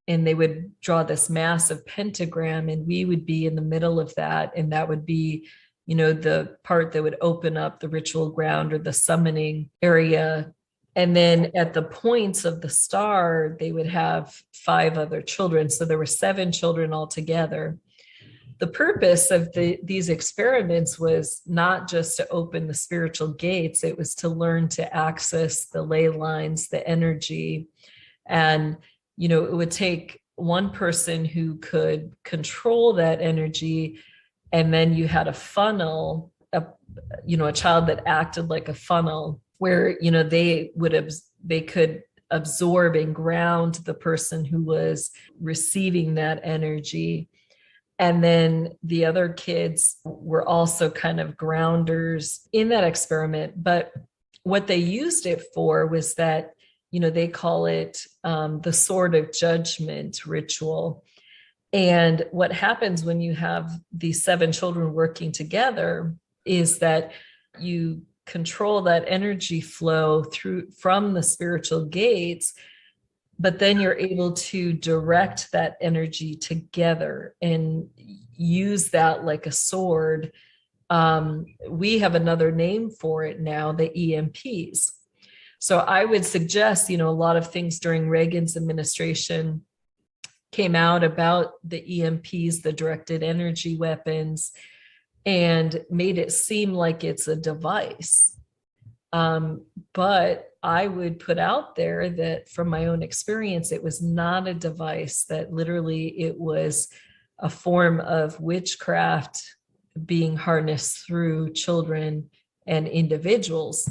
and they would draw this massive pentagram, and we would be in the middle of that. And that would be, the part that would open up the ritual ground or the summoning area. And then at the points of the star, they would have 5 other children. So there were 7 children altogether. The purpose of these experiments was not just to open the spiritual gates, it was to learn to access the ley lines, the energy. And, it would take one person who could control that energy. And then you had a funnel, a child that acted like a funnel where, they could absorb and ground the person who was receiving that energy. And then the other kids were also kind of grounders in that experiment. But what they used it for was that, they call it the sword of judgment ritual. And what happens when you have these 7 children working together is that you control that energy flow from the spiritual gates, but then you're able to direct that energy together and use that like a sword. We have another name for it now, the EMPs. So I would suggest, a lot of things during Reagan's administration came out about the EMPs, the directed energy weapons, and made it seem like it's a device. But I would put out there that from my own experience, it was not a device, that literally it was a form of witchcraft being harnessed through children and individuals.